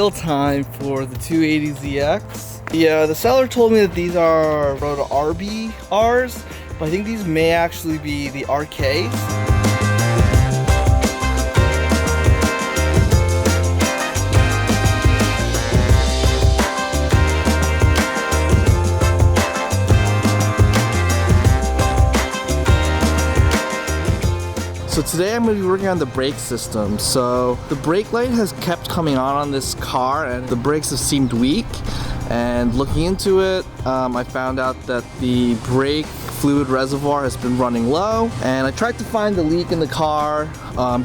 reveal time for the 280ZX. The seller told me that these are Rota RBRs, but I think these may actually be the RKs. So today I'm going to be working on the brake system. So the brake light has kept coming on this car and the brakes have seemed weak. And looking into it, I found out that the brake fluid reservoir has been running low. And I tried to find the leak in the car,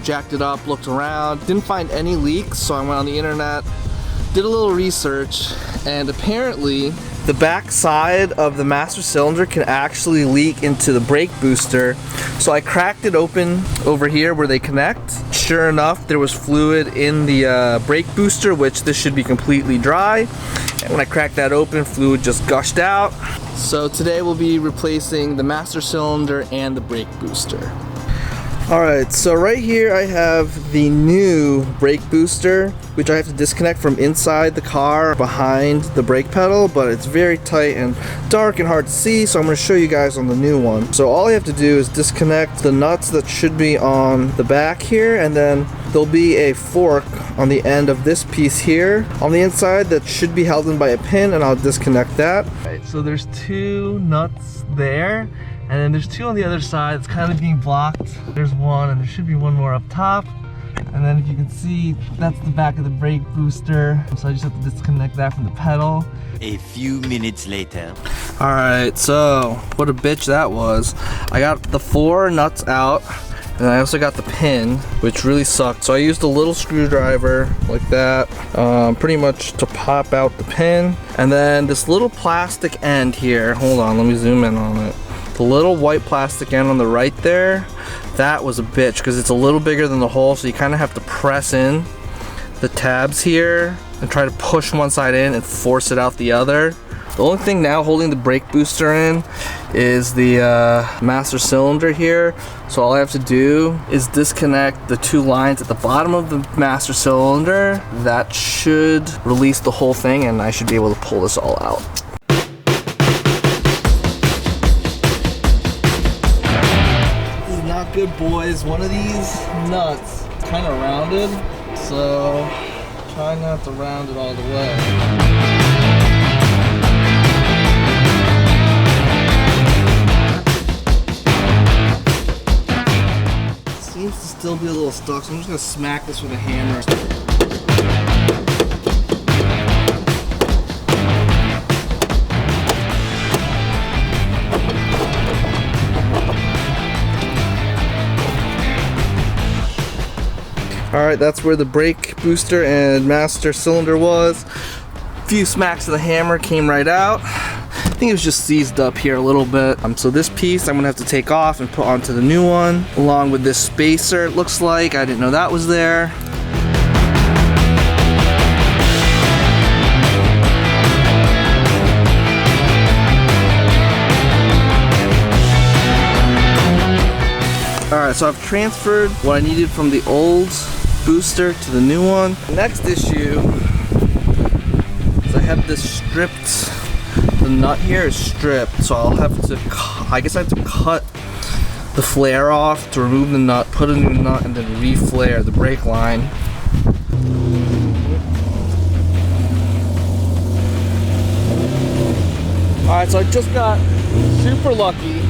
jacked it up, looked around, didn't find any leaks. So I went on the internet, did a little research, and apparently the back side of the master cylinder can actually leak into the brake booster. So I cracked it open over here where they connect. Sure enough, there was fluid in the brake booster, which this should be completely dry. And when I cracked that open, fluid just gushed out. So today we'll be replacing the master cylinder and the brake booster. Alright, so right here I have the new brake booster, which I have to disconnect from inside the car behind the brake pedal, but it's very tight and dark and hard to see, so I'm going to show you guys on the new one. So all I have to do is disconnect the nuts that should be on the back here, and then there'll be a fork on the end of this piece here on the inside that should be held in by a pin, and I'll disconnect that. Alright, so there's two nuts there. And then there's two on the other side. It's kind of being blocked. There's one, and there should be one more up top. And then if you can see, that's the back of the brake booster. So I just have to disconnect that from the pedal. A few minutes later. Alright, so what a bitch that was. I got the 4 nuts out, and I also got the pin, which really sucked. So I used a little screwdriver like that, pretty much to pop out the pin. And then this little plastic end here, hold on, let me zoom in on it. The little white plastic end on the right there, that was a bitch because it's a little bigger than the hole, so you kind of have to press in the tabs here and try to push one side in and force it out the other. The only thing now holding the brake booster in is the master cylinder here. So all I have to do is disconnect the 2 lines at the bottom of the master cylinder. That should release the whole thing and I should be able to pull this all out. Good boys, one of these nuts is kind of rounded, so try not to round it all the way. It seems to still be a little stuck, so I'm just going to smack this with a hammer. Alright, that's where the brake booster and master cylinder was. A few smacks of the hammer came right out. I think it was just seized up here a little bit. So this piece I'm going to have to take off and put onto the new one, along with this spacer it looks like. I didn't know that was there. Alright, so I've transferred what I needed from the old booster to the new one. The next issue is I have this stripped, the nut here is stripped, so I'll have to, I guess I have to cut the flare off to remove the nut, put a new nut, and then re-flare the brake line. Alright, so I just got super lucky.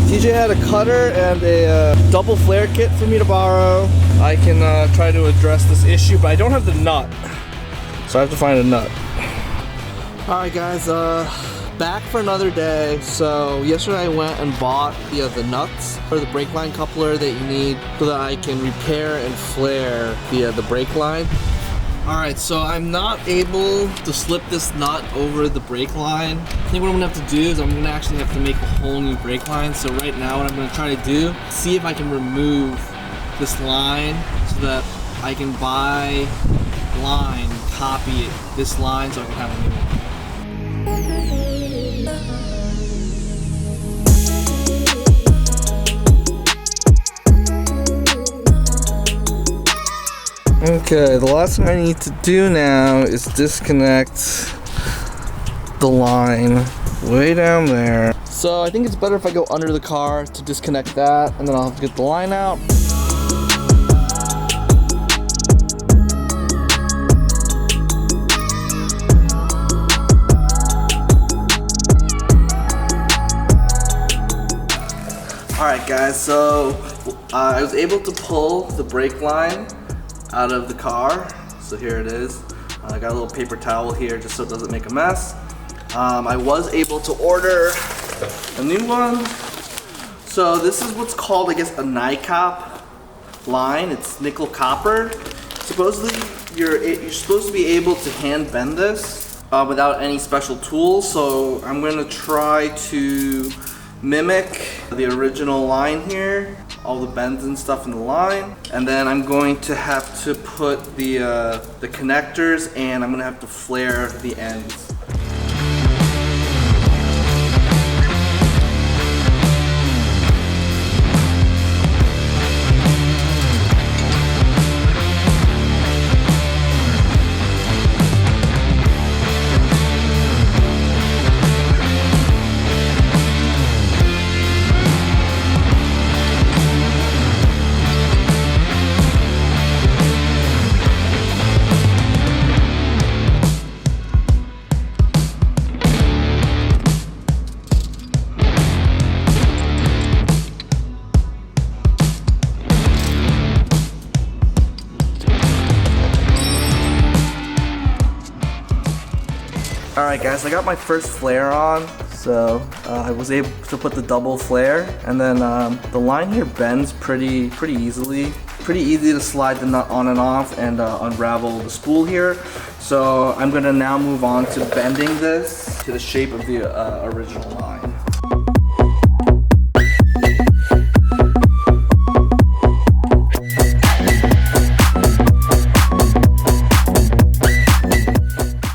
TJ had a cutter and a double flare kit for me to borrow. I can try to address this issue, but I don't have the nut, so I have to find a nut. Alright guys, back for another day. So yesterday I went and bought the nuts for the brake line coupler that you need so that I can repair and flare the brake line. Alright, so I'm not able to slip this nut over the brake line. I think what I'm going to have to do is I'm going to actually have to make a whole new brake line. So right now what I'm going to try to do, see if I can remove this line so that I can buy line, copy this line so I can have a new one. Okay, the last thing I need to do now is disconnect the line way down there. So I think it's better if I go under the car to disconnect that, and then I'll have to get the line out. Alright guys, so I was able to pull the brake line out of the car. So here it is. I got a little paper towel here just so it doesn't make a mess. I was able to order a new one. So this is what's called, I guess, a NICOP line. It's nickel copper. Supposedly you're supposed to be able to hand bend this without any special tools. So I'm going to try to mimic the original line here, all the bends and stuff in the line, and then I'm going to have to put the connectors, and I'm going to have to flare the ends. Alright guys, I got my first flare on, so I was able to put the double flare, and then the line here bends pretty easily. Pretty easy to slide the nut on and off and unravel the spool here. So I'm going to now move on to bending this to the shape of the original line.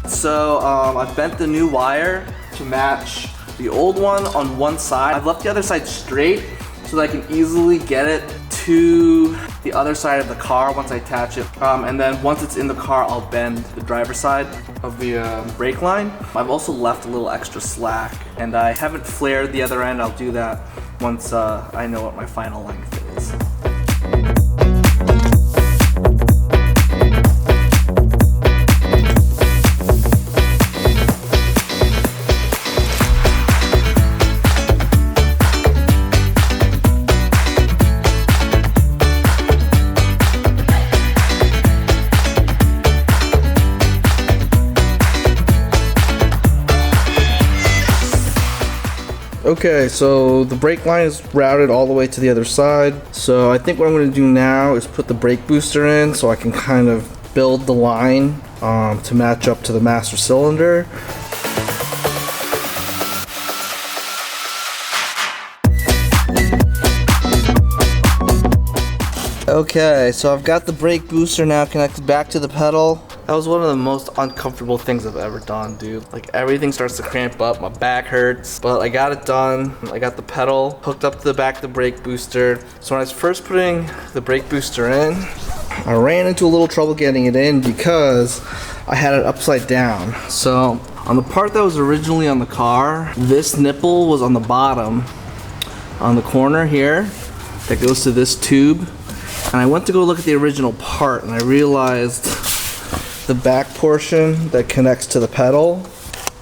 So I bent the new wire to match the old one side. I've left the other side straight so that I can easily get it to the other side of the car once I attach it. And then once it's in the car, I'll bend the driver's side of the brake line. I've also left a little extra slack, and I haven't flared the other end. I'll do that once I know what my final length is. Okay, so the brake line is routed all the way to the other side. So I think what I'm going to do now is put the brake booster in so I can kind of build the line to match up to the master cylinder. Okay, so I've got the brake booster now connected back to the pedal. That was one of the most uncomfortable things I've ever done, dude. Like, everything starts to cramp up, my back hurts, but I got it done. I got the pedal hooked up to the back of the brake booster. So when I was first putting the brake booster in, I ran into a little trouble getting it in because I had it upside down. So on the part that was originally on the car, this nipple was on the bottom, on the corner here, that goes to this tube. And I went to go look at the original part, and I realized the back portion that connects to the pedal,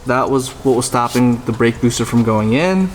that was what was stopping the brake booster from going in.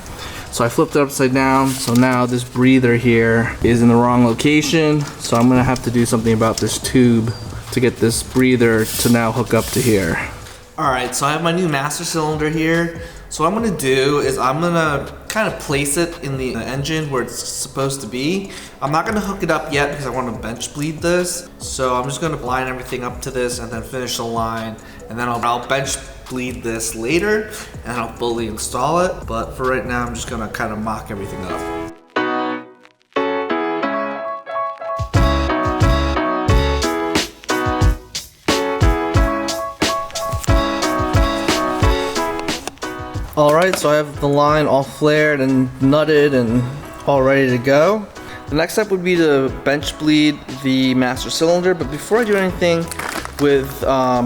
So I flipped it upside down, so now this breather here is in the wrong location. So I'm gonna have to do something about this tube to get this breather to now hook up to here. Alright, so I have my new master cylinder here. So what I'm gonna do is I'm gonna kind of place it in the engine where it's supposed to be. I'm not gonna hook it up yet because I want to bench bleed this. So I'm just gonna line everything up to this and then finish the line. And then I'll bench bleed this later and I'll fully install it. But for right now, I'm just gonna kind of mock everything up. Alright, so I have the line all flared and nutted and all ready to go. The next step would be to bench bleed the master cylinder, but before I do anything with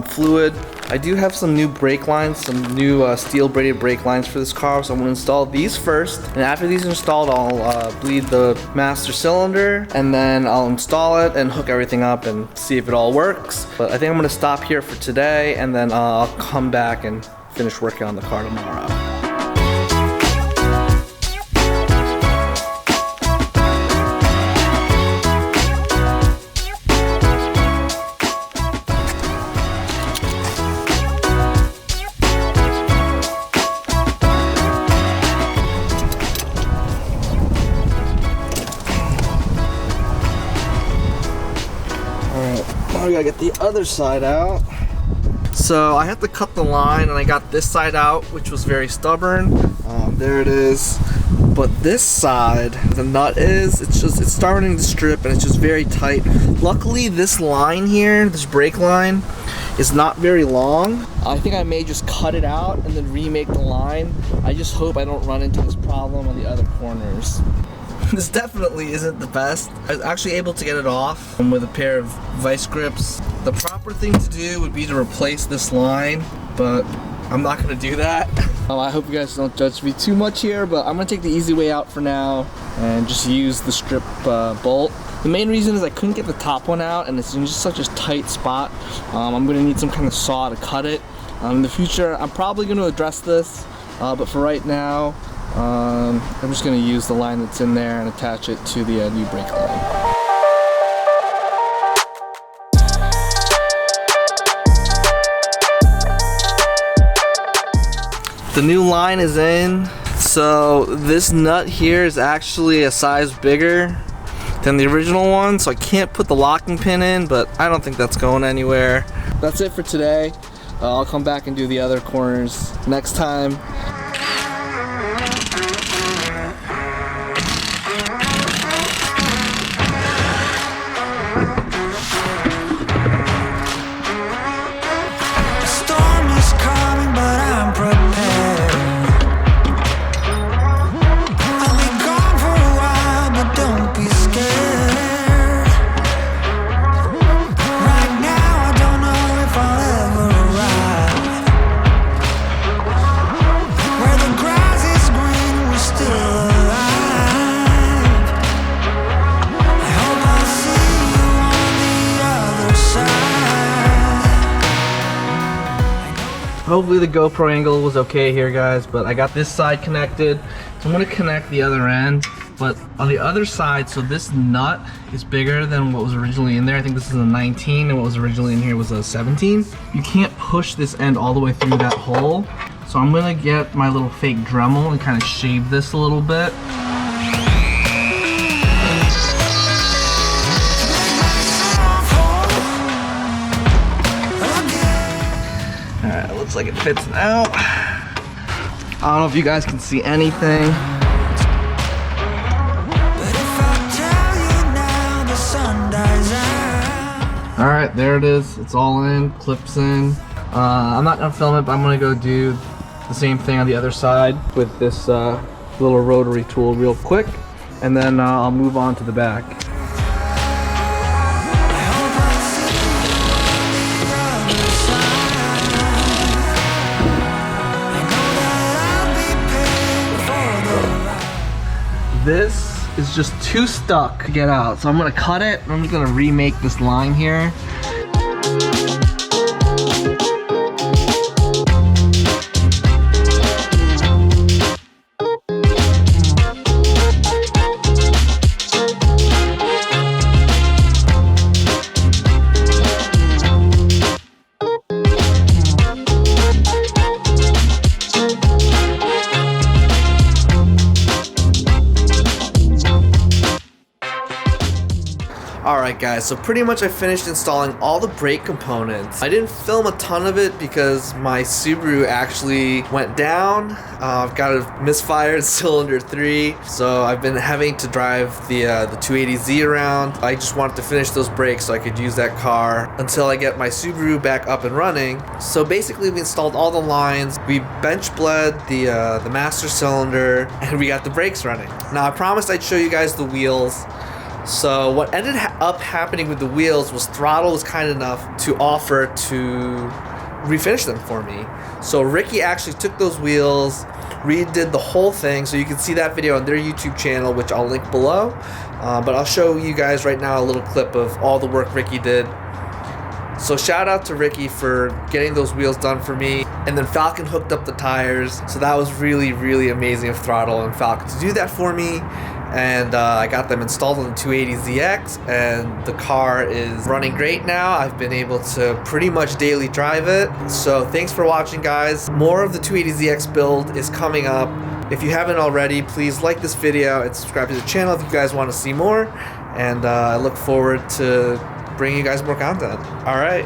fluid, I do have some new brake lines, some new steel braided brake lines for this car, so I'm going to install these first, and after these are installed, I'll bleed the master cylinder, and then I'll install it and hook everything up and see if it all works. But I think I'm going to stop here for today, and then I'll come back and finish working on the car tomorrow. Now we gotta get the other side out. So I had to cut the line, and I got this side out, which was very stubborn. There it is. But this side, the nut it's starting to strip, and it's just very tight. Luckily, this line here, this brake line, is not very long. I think I may just cut it out and then remake the line. I just hope I don't run into this problem on the other corners. This definitely isn't the best. I was actually able to get it off with a pair of vice grips. The proper thing to do would be to replace this line, but I'm not gonna do that. I hope you guys don't judge me too much here, but I'm gonna take the easy way out for now and just use the strip bolt. The main reason is I couldn't get the top one out, and it's in just such a tight spot. I'm gonna need some kind of saw to cut it. In the future, I'm probably gonna address this, but for right now, I'm just going to use the line that's in there and attach it to the new brake line. The new line is in. So this nut here is actually a size bigger than the original one, so I can't put the locking pin in, but I don't think that's going anywhere. That's it for today. I'll come back and do the other corners next time. Hopefully the GoPro angle was okay here, guys, but I got this side connected, so I'm gonna connect the other end. But on the other side, so this nut is bigger than what was originally in there. I think this is a 19, and what was originally in here was a 17. You can't push this end all the way through that hole, so I'm gonna get my little fake Dremel and kind of shave this a little bit. Looks like it fits now. I don't know if you guys can see anything. Alright, there it is. It's all in, clips in. I'm not gonna film it, but I'm gonna go do the same thing on the other side with this little rotary tool real quick, and then I'll move on to the back. This is just too stuck to get out, so I'm gonna cut it, and I'm just gonna remake this line here. Alright guys, so pretty much I finished installing all the brake components. I didn't film a ton of it because my Subaru actually went down. I've got a misfired cylinder 3, so I've been having to drive the 280Z around. I just wanted to finish those brakes so I could use that car until I get my Subaru back up and running. So basically we installed all the lines, we bench bled the master cylinder, and we got the brakes running. Now I promised I'd show you guys the wheels. So what ended up happening with the wheels was Throttle was kind enough to offer to refinish them for me. So Ricky actually took those wheels, redid the whole thing, so you can see that video on their YouTube channel, which I'll link below. But I'll show you guys right now a little clip of all the work Ricky did. So shout out to Ricky for getting those wheels done for me. And then Falcon hooked up the tires, so that was really, really amazing of Throttle and Falcon to do that for me. And I got them installed on the 280ZX, and the car is running great now. I've been able to pretty much daily drive it. So thanks for watching, guys. More of the 280ZX build is coming up. If you haven't already, please like this video and subscribe to the channel if you guys want to see more. And I look forward to bringing you guys more content. All right.